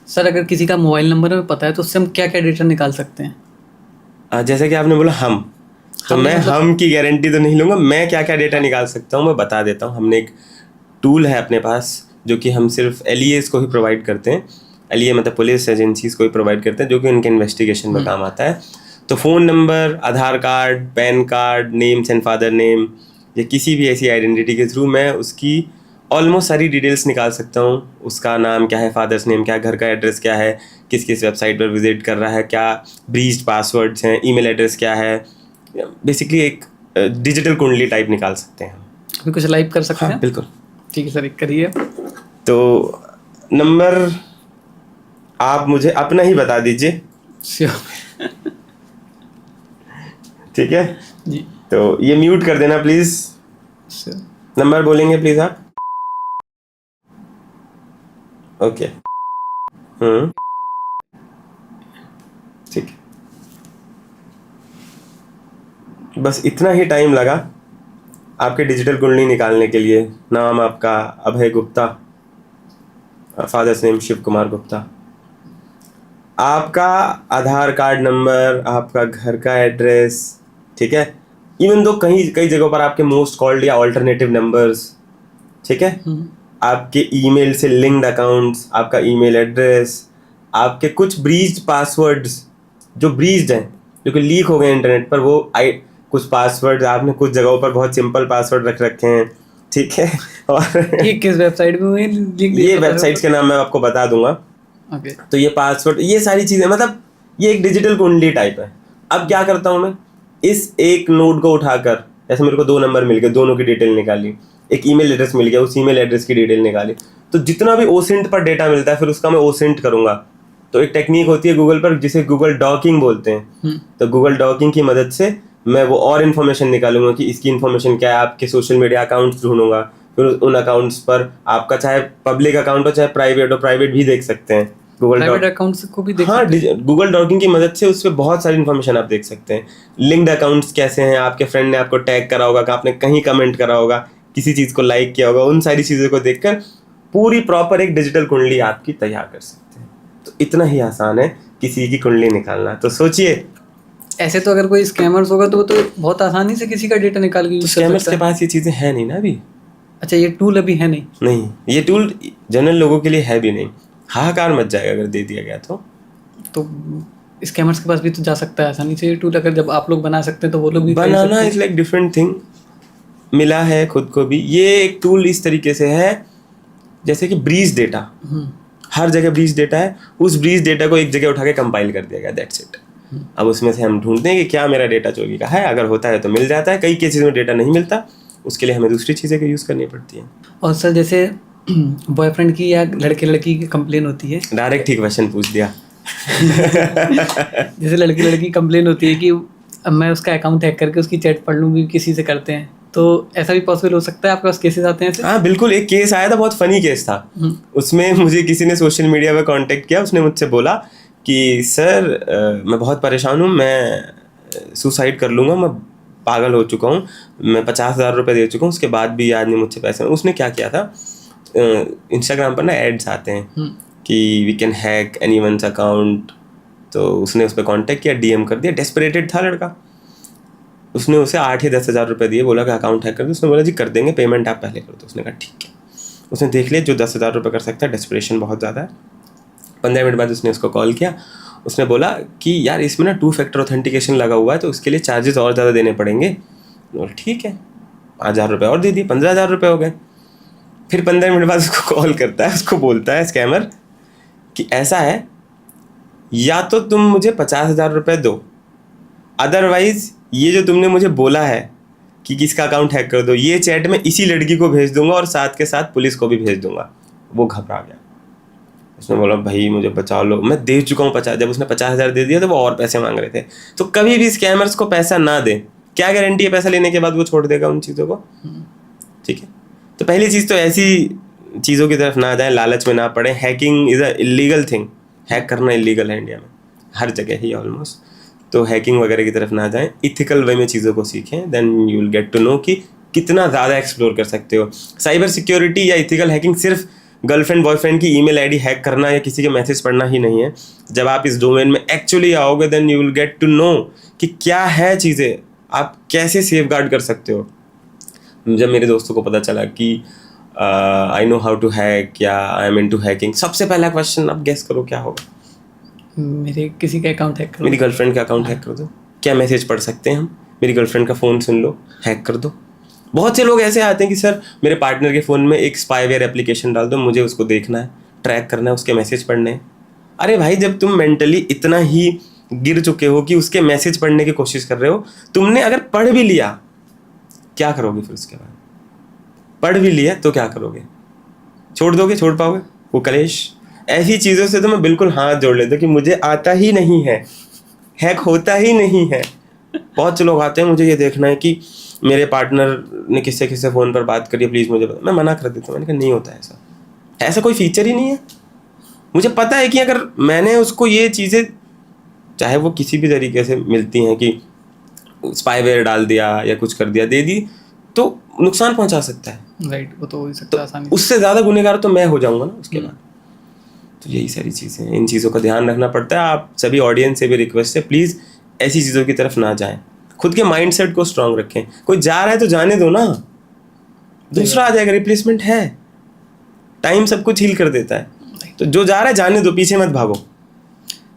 Sir अगर किसी का मोबाइल नंबर हमें पता है तो उससे हम क्या क्या डेटा निकाल सकते हैं? जैसे कि आपने बोला हम, तो मैं मतलब हम की गारंटी तो नहीं लूँगा। मैं क्या क्या डेटा निकाल सकता हूँ मैं बता देता हूँ। हमने एक टूल है अपने पास जो कि हम सिर्फ LEAs को ही प्रोवाइड करते हैं। LEA मतलब पुलिस एजेंसीज को ही प्रोवाइड करते हैं, जो कि उनके इन्वेस्टिगेशन में काम आता है। तो phone number, Aadhaar card, pan card, names and father name, या किसी भी ऐसी आइडेंटिटी के थ्रू मैं उसकी ऑलमोस्ट सारी डिटेल्स निकाल सकता हूँ। उसका नाम क्या है, फादर्स नेम क्या है, घर का एड्रेस क्या है, किस किस वेबसाइट पर विजिट कर रहा है, क्या ब्रीच्ड पासवर्ड्स हैं, ईमेल एड्रेस क्या है। बेसिकली एक डिजिटल कुंडली टाइप निकाल सकते हैं हम। अभी कुछ लाइव कर सकते हाँ हैं? बिल्कुल। ठीक है सर, एक करिए। तो नंबर आप मुझे अपना ही बता दीजिए, श्योर। ठीक है? जी तो ये म्यूट कर देना प्लीज। श्योर। नंबर बोलेंगे प्लीज आप। ओके। ठीक है। बस इतना ही टाइम लगा आपके डिजिटल कुंडली निकालने के लिए। नाम आपका अभय गुप्ता, फादर्स नेम शिव कुमार गुप्ता, आपका आधार कार्ड नंबर, आपका घर का एड्रेस, ठीक है? इवन दो कहीं कई जगहों पर आपके मोस्ट कॉल्ड या ऑल्टरनेटिव नंबर्स, ठीक है? आपके ईमेल से लिंक्ड अकाउंट्स, आपका ईमेल एड्रेस, आपके कुछ ब्रीच्ड पासवर्ड्स जो ब्रीच्ड हैं, जो कि लीक हो गए इंटरनेट पर, वो कुछ पासवर्ड आपने कुछ जगहों पर बहुत सिंपल पासवर्ड रख रखे हैं, ठीक है? और ये किस वेबसाइट में हुए लिंक ये वेबसाइट्स के नाम मैं आपको बता दूंगा। ओके। तो ये पासवर्ड, ये सारी चीज़ें, मतलब ये एक डिजिटल कुंडली टाइप है। अब क्या करता हूँ मैं, इस एक नोड को उठाकर, जैसे मेरे को 2 नंबर मिल गए, दोनों की डिटेल निकाली, एक ईमेल एड्रेस मिल गया, उस ईमेल एड्रेस की डिटेल निकाली, तो जितना भी ओसेंट पर डेटा मिलता है फिर उसका मैं ओसेंट करूंगा। तो एक टेक्निक होती है गूगल पर जिसे गूगल डॉकिंग बोलते हैं। तो गूगल डॉकिंग की मदद से मैं वो और इन्फॉर्मेशन निकालूंगा कि इसकी इन्फॉर्मेशन क्या है, आपके सोशल मीडिया अकाउंट्स ढूंढूंगा, फिर उन अकाउंट्स पर आपका चाहे पब्लिक अकाउंट हो चाहे प्राइवेट हो, प्राइवेट भी देख सकते हैं गूगल प्राइवेट अकाउंट्स को भी देख हाँ, सकते हैं? गूगल डॉकिंग की मदद से उस पर बहुत सारी इन्फॉर्मेशन आप देख सकते हैं। लिंक्ड अकाउंट्स कैसे हैं, आपके फ्रेंड ने आपको टैग करा होगा, आपने कहीं कमेंट करा होगा, किसी चीज़ को लाइक किया होगा, उन सारी चीज़ों को देखकर पूरी प्रॉपर एक डिजिटल कुंडली आपकी तैयार कर सकते हैं। तो इतना ही आसान है किसी की कुंडली निकालना। तो सोचिए, ऐसे तो अगर कोई स्कैमर्स होगा तो वो तो बहुत आसानी से किसी का डेटा निकाल के यूज कर स्कैमर्स सकता के है। पास ये चीज़ें हैं नहीं ना अभी। अच्छा, ये टूल अभी है नहीं? नहीं, ये टूल जनरल लोगों के लिए है भी नहीं। हाहाकार मच जाएगा अगर दे दिया गया तो स्कैमर्स के पास भी तो जा सकता है आसानी से ये टूल। अगर जब आप लोग बना सकते हैं तो वो लोग भी खरीद सकते बनाना हैं। Is like different thing. मिला है खुद को भी। ये एक टूल इस तरीके से है जैसे कि ब्रीज डेटा, हर जगह ब्रीज डेटा है, उस ब्रीज डेटा को एक जगह उठा के कंपाइल कर दिया गया, दैट्स इट। अब उसमें से हम ढूंढते हैं कि क्या मेरा डेटा चोरी का है। अगर होता है तो मिल जाता है, कई केसेस में डेटा नहीं मिलता, उसके लिए हमें दूसरी चीज़ें का यूज़ करनी पड़ती हैं। और सर जैसे बॉयफ्रेंड की या लड़के लड़की की कंप्लेन होती है, डायरेक्ट ही क्वेश्चन पूछ दिया। जैसे लड़की लड़की कंप्लेन होती है कि अब मैं उसका अकाउंट हैक करके उसकी चैट पढ़ लूँगी, किसी से करते हैं, तो ऐसा भी पॉसिबल हो सकता है? आपके पास केसेस आते हैं ऐसे? हाँ बिल्कुल, एक केस आया था, बहुत फनी केस था। उसमें मुझे किसी ने सोशल मीडिया पर कांटेक्ट किया, उसने मुझसे बोला कि सर मैं बहुत परेशान हूँ, मैं सुसाइड कर लूँगा, मैं पागल हो चुका हूँ, मैं 50,000 रुपये दे चुका हूँ, उसके बाद भी आज नहीं मुझसे पैसे। उसने क्या किया था, इंस्टाग्राम पर ना एड्स आते हैं कि we can hack anyone's account. तो उसने उस पर कॉन्टेक्ट किया, DM कर दिया, डेस्परेटेड था लड़का। उसने उसे 8 या 10,000 रुपये दिए, बोला कि अकाउंट हैक कर दो। उसने बोला जी कर देंगे, पेमेंट आप पहले कर दो। उसने कहा ठीक है। उसने देख लिया जो 10,000 रुपये कर सकता है, डेस्परेशन बहुत ज़्यादा है। 15 मिनट बाद उसने उसको कॉल किया। उसने बोला कि यार इसमें ना 2 फैक्टर ऑथेंटिकेशन लगा हुआ है, तो उसके लिए चार्जेस और ज़्यादा देने पड़ेंगे। बोला ठीक है, 5,000 रुपये और दे दिए, 15,000 रुपये हो गए। फिर 15 मिनट बाद उसको कॉल करता है, उसको बोलता है स्कैमर कि ऐसा है, या तो तुम मुझे 50,000 रुपये दो, अदरवाइज ये जो तुमने मुझे बोला है कि किसका अकाउंट हैक कर दो, ये चैट में इसी लड़की को भेज दूंगा और साथ के साथ पुलिस को भी भेज दूंगा। वो घबरा गया। उसने बोला भाई मुझे बचा लो, मैं दे चुका हूँ 50। जब उसने 50,000 दे दिया तो वो और पैसे मांग रहे थे। तो कभी भी स्कैमर्स को पैसा ना दें। क्या गारंटी है पैसा लेने के बाद वो छोड़ देगा उन चीज़ों को? ठीक है। तो पहली चीज़ तो ऐसी चीज़ों की तरफ ना जाए, लालच में ना पड़े। Hacking is a illegal thing. Hack करना इलीगल है इंडिया में, हर जगह ही ऑलमोस्ट। तो हैकिंग वगैरह की तरफ ना जाएं, इथिकल वे में चीज़ों को सीखें, then you will get to know कि कितना ज़्यादा एक्सप्लोर कर सकते हो। साइबर सिक्योरिटी या इथिकल हैकिंग सिर्फ गर्लफ्रेंड बॉयफ्रेंड की ईमेल आईडी हैक करना या किसी के मैसेज पढ़ना ही नहीं है। जब आप इस डोमेन में एक्चुअली आओगे then you will get to know कि क्या है चीज़ें, आप कैसे सेफ गार्ड कर सकते हो। जब मेरे दोस्तों को पता चला कि I know how to hack या आई एम इनटू हैकिंग, सबसे पहला क्वेश्चन आप गेस करो क्या होगा? मेरे किसी का अकाउंट हैक करो, मेरी गर्लफ्रेंड का अकाउंट हैक कर दो। क्या मैसेज पढ़ सकते हैं हम? मेरी गर्लफ्रेंड का फ़ोन सुन लो, हैक कर दो। बहुत से लोग ऐसे आते हैं कि सर मेरे पार्टनर के फ़ोन में एक स्पाईवेयर एप्लीकेशन डाल दो, मुझे उसको देखना है, ट्रैक करना है, उसके मैसेज पढ़ने हैं। अरे भाई, जब तुम मेंटली इतना ही गिर चुके हो कि उसके मैसेज पढ़ने की कोशिश कर रहे हो, तुमने अगर पढ़ भी लिया, क्या करोगे फिर उसके बाद? पढ़ भी लिया तो क्या करोगे? छोड़ दोगे? छोड़ पाओगे वो कलेश? ऐसी चीज़ों से तो मैं बिल्कुल हाथ जोड़ लेता हूँ कि मुझे आता ही नहीं है, हैक होता ही नहीं है। बहुत से लोग आते हैं, मुझे ये देखना है कि मेरे पार्टनर ने किससे किससे फ़ोन पर बात करी, प्लीज़ मुझे बता। मैं मना कर देता हूँ, मैंने कहा नहीं होता ऐसा, ऐसा कोई फीचर ही नहीं है। मुझे पता है कि अगर मैंने उसको ये चीज़ें, चाहे वो किसी भी तरीके से मिलती हैं कि स्पाईवेयर डाल दिया या कुछ कर दिया, दे दी, तो नुकसान पहुंचा सकता है। राइट, वो तो हो ही सकता है आसानी से। उससे ज़्यादा गुनहगार तो मैं हो जाऊंगा ना उसके बाद। तो यही सारी चीज़ें हैं, इन चीज़ों का ध्यान रखना पड़ता है। आप सभी ऑडियंस से भी रिक्वेस्ट है, प्लीज़ ऐसी चीज़ों की तरफ ना जाएं, खुद के माइंडसेट को स्ट्रांग रखें। कोई जा रहा है तो जाने दो ना, दूसरा आ जाएगा, रिप्लेसमेंट है, टाइम सब कुछ हील कर देता है। तो जो जा रहा है जाने दो, पीछे मत भागो।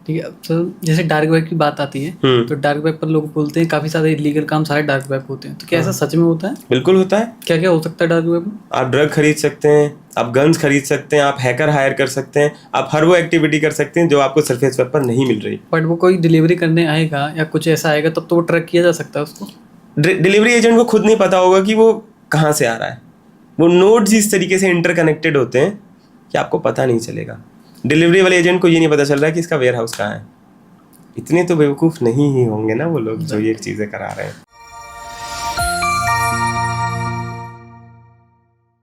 ठीक है। तो जैसे डार्क वेब की बात आती है, तो डार्क वेब पर लोग बोलते हैं काफ़ी सारे इलीगल काम सारे डार्क वेब होते हैं, तो क्या ऐसा सच में होता है? बिल्कुल होता है। क्या क्या हो सकता है डार्क वेब में? आप ड्रग खरीद सकते हैं, आप गन्स खरीद सकते हैं, आप हैकर हायर कर सकते हैं, आप हर वो एक्टिविटी कर सकते हैं जो आपको सरफेस वेब पर नहीं मिल रही। बट वो कोई डिलीवरी करने आएगा या कुछ ऐसा आएगा तब तो वो ट्रैक किया जा सकता है उसको। डिलीवरी एजेंट को खुद नहीं पता होगा कि वो कहाँ से आ रहा है। वो नोड्स इस तरीके से इंटरकनेक्टेड होते हैं कि आपको पता नहीं चलेगा। डिलीवरी वाले एजेंट को ये नहीं पता चल रहा है कि इसका वेयर हाउस कहाँ है। इतने तो बेवकूफ़ नहीं ही होंगे ना वो लोग जो ये चीज़ें करा रहे हैं।